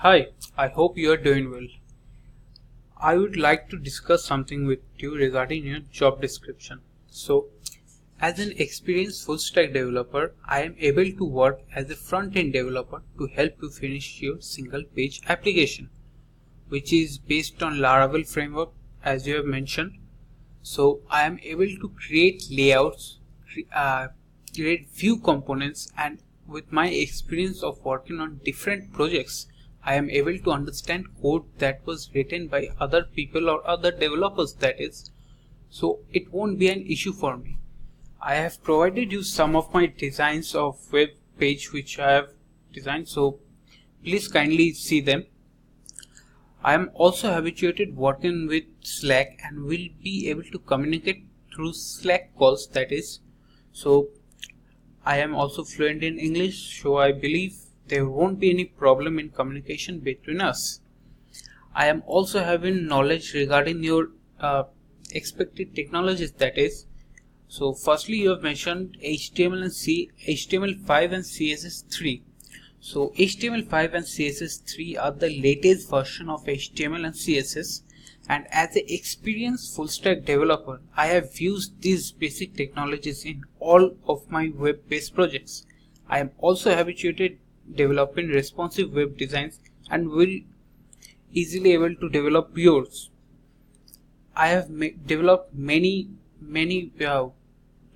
Hi, I hope you are doing well. I would like to discuss something with you regarding your job description. As an experienced full stack developer, I am able to work as a front end developer to help you finish your single page application, which is based on Laravel framework as you have mentioned. So I am able to create layouts, create view components, and with my experience of working on different projects, I am able to understand code that was written by other people or other developers, that is. So it won't be an issue for me. I have provided you some of my designs of web page which I have designed, so please kindly see them. I am also habituated working with Slack and will be able to communicate through Slack calls, that is. So I am also fluent in English, so I believe there won't be any problem in communication between us. I am also having knowledge regarding your expected technologies, that is. So firstly you have mentioned HTML5 and CSS3. So HTML5 and CSS3 are the latest version of HTML and CSS, and as an experienced full stack developer, I have used these basic technologies in all of my web based projects. I am also habituated developing responsive web designs and will easily able to develop yours. I have developed many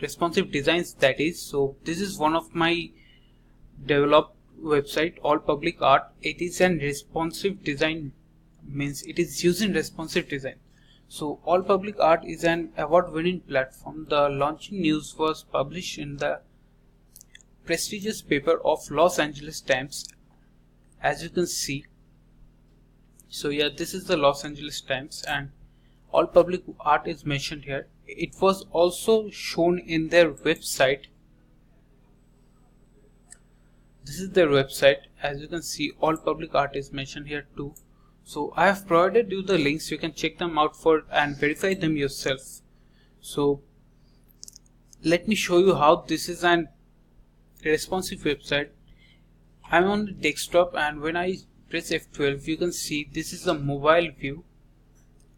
responsive designs, that is. So this is one of my developed website, All Public Art. It is an responsive design, means it is using responsive design. So All Public Art is an award-winning platform. The launching news was published in the prestigious paper of Los Angeles Times, as you can see. So yeah, this is the Los Angeles Times, and All Public Art is mentioned here. It was also shown in their website. This is their website. As you can see, All Public Art is mentioned here too. So I have provided you the links. You can check them out for and verify them yourself. So let me show you how this is an responsive website. I'm on the desktop, and when I press F12, you can see this is the mobile view.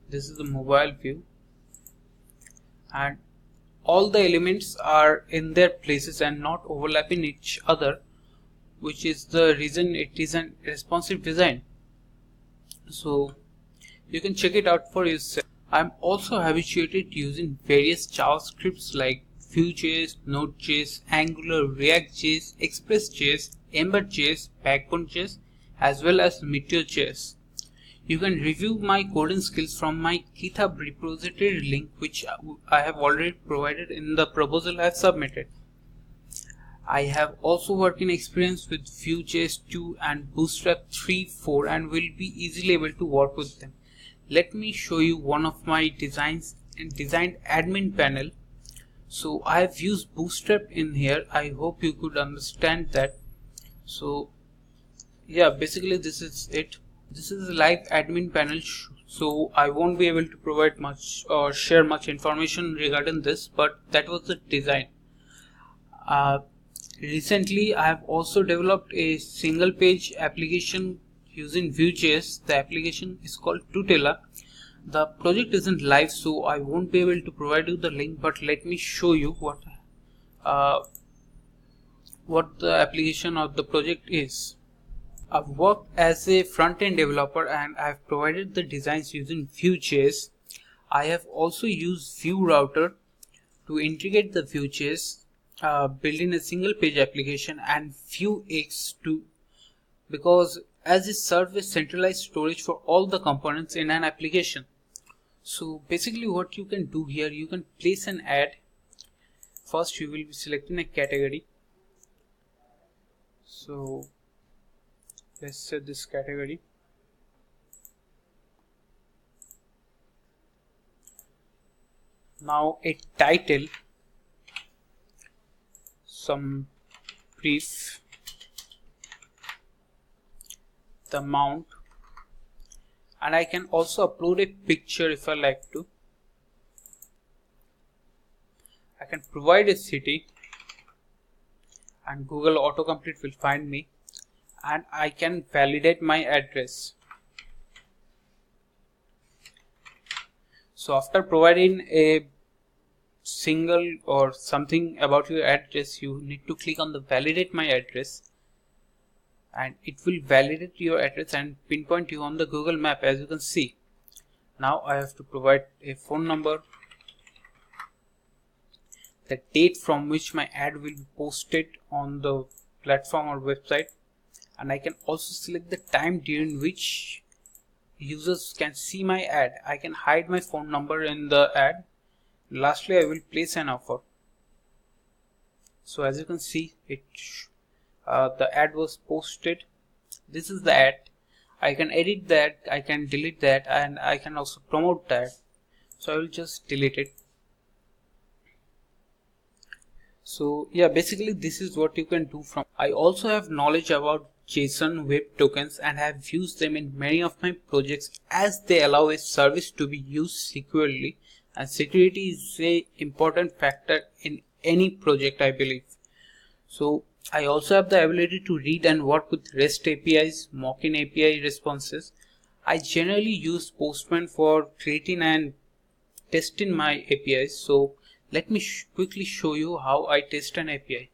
This is the mobile view, and all the elements are in their places and not overlapping each other, which is the reason it is an responsive design. So you can check it out for yourself. I'm also habituated using various JavaScripts like Vue.js, Node.js, Angular, React.js, Express.js, Ember.js, Backbone.js, as well as Meteor.js. You can review my coding skills from my GitHub repository link, which I have already provided in the proposal I have submitted. I have also working experience with Vue.js 2 and Bootstrap 3.4 and will be easily able to work with them. Let me show you one of my designs and designed admin panel. So I have used Bootstrap in here. I hope you could understand that. So yeah, basically this is it. This is a live admin panel, so I won't be able to provide much or share much information regarding this, but that was the design. Recently I have also developed a single page application using Vue.js. The application is called Tutela. The project isn't live, so I won't be able to provide you the link, but let me show you what the application or the project is. I've worked as a front-end developer and I've provided the designs using Vue.js. I have also used Vue Router to integrate the Vue.js, building a single page application, and Vuex because as it serves as centralized storage for all the components in an application. So basically what you can do here, you can place an ad. First you will be selecting a category. So let's set this category. Now a title, some brief, the amount, and I can also upload a picture if I like to. I can provide a city and Google autocomplete will find me. and I can validate my address. So after providing a single or something about your address, you need to click on the validate my address, and it will validate your address and pinpoint you on the Google map, as you can see. Now I have to provide a phone number, the date from which my ad will be posted on the platform or website, and I can also select the time during which users can see my ad. I can hide my phone number in the ad. Lastly, I will place an offer. So as you can see, the ad was posted. This is the ad. I can edit that, I can delete that, and I can also promote that. So I will just delete it. So yeah, basically this is what you can do from. I also have knowledge about JSON web tokens and have used them in many of my projects, as they allow a service to be used securely, and security is an important factor in any project, I believe. So I also have the ability to read and work with REST APIs, mock-in API responses. I generally use Postman for creating and testing my APIs. So let me quickly show you how I test an API.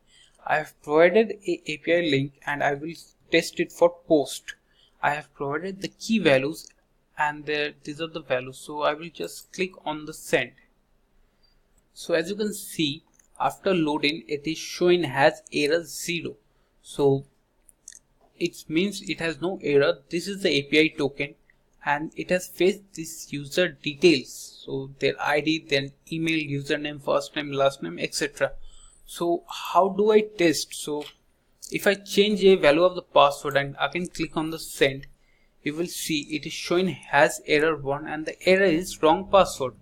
I have provided a API link and I will test it for post. I have provided the key values and these are the values. So I will just click on the send. So as you can see, after loading, it is showing has error 0. So it means it has no error. This is the API token and it has fetched this user details. So their ID, then email, username, first name, last name, etc. So how do I test? So if I change a value of the password and again click on the send, you will see it is showing has error 1 and the error is wrong password.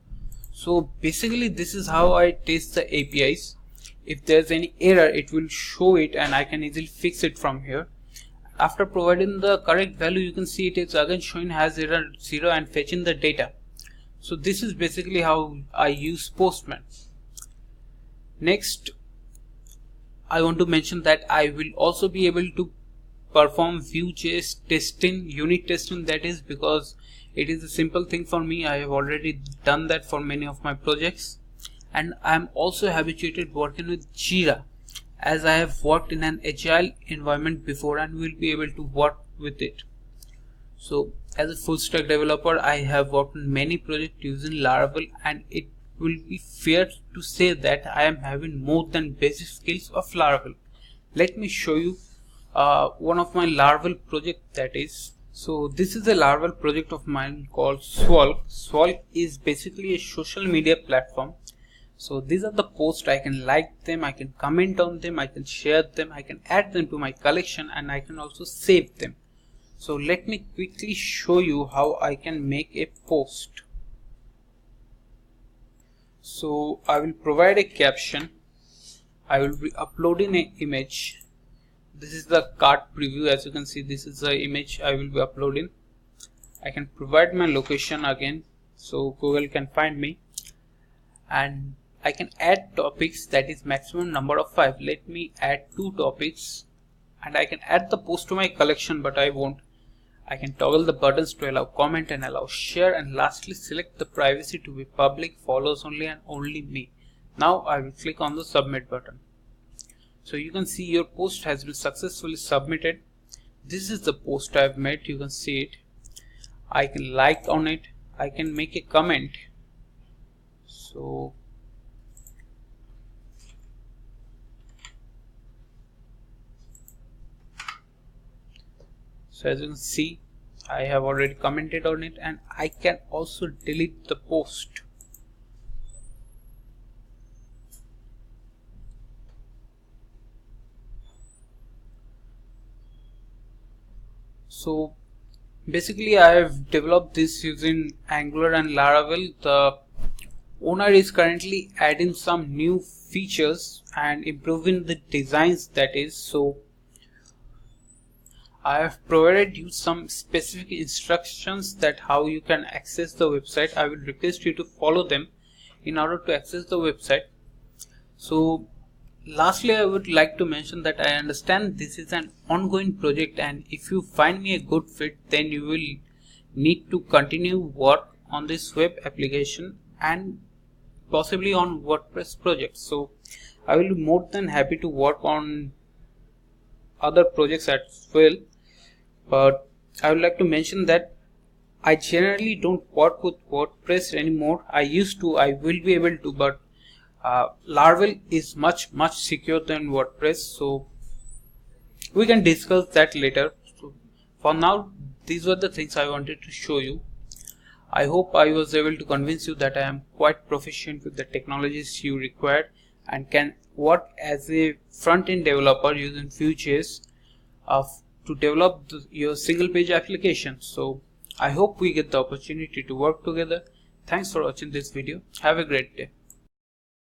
So basically this is how I test the APIs. If there's any error, it will show it and I can easily fix it from here. After providing the correct value, you can see it is again showing has error 0 and fetching the data. So this is basically how I use Postman. Next, I want to mention that I will also be able to perform Vue.js testing, unit testing, that is because it is a simple thing for me. I have already done that for many of my projects, and I am also habituated working with Jira, as I have worked in an agile environment before and will be able to work with it. So as a full stack developer, I have worked on many projects using Laravel, and it will be fair to say that I am having more than basic skills of Laravel. Let me show you one of my Laravel project, that is. So this is a Laravel project of mine called Swalk. Swalk is basically a social media platform. So these are the posts. I can like them, I can comment on them, I can share them, I can add them to my collection, and I can also save them. So let me quickly show you how I can make a post. So I will provide a caption. I will be uploading an image. This is the cart preview. As you can see, this is the image I will be uploading. I can provide my location again, so Google can find me, and I can add topics, that is maximum number of 5. Let me add 2 topics, and I can add the post to my collection, but I won't. I can toggle the buttons to allow comment and allow share, and lastly select the privacy to be public, follows only and only me. Now I will click on the submit button. So you can see your post has been successfully submitted. This is the post I have made. You can see it. I can like on it. I can make a comment. So as you can see, I have already commented on it, and I can also delete the post. So basically I have developed this using Angular and Laravel. The owner is currently adding some new features and improving the designs, that is. So I have provided you some specific instructions that how you can access the website. I will request you to follow them in order to access the website. So lastly, I would like to mention that I understand this is an ongoing project, and if you find me a good fit, then you will need to continue work on this web application and possibly on WordPress projects. So I will be more than happy to work on other projects as well, but I would like to mention that I generally don't work with WordPress anymore. I used to, I will be able to, but Laravel is much secure than WordPress, so we can discuss that later. So for now, these were the things I wanted to show you. I hope I was able to convince you that I am quite proficient with the technologies you required and can work as a front-end developer using Vue.js to develop your single page application. So I hope we get the opportunity to work together. Thanks for watching this video. Have a great day.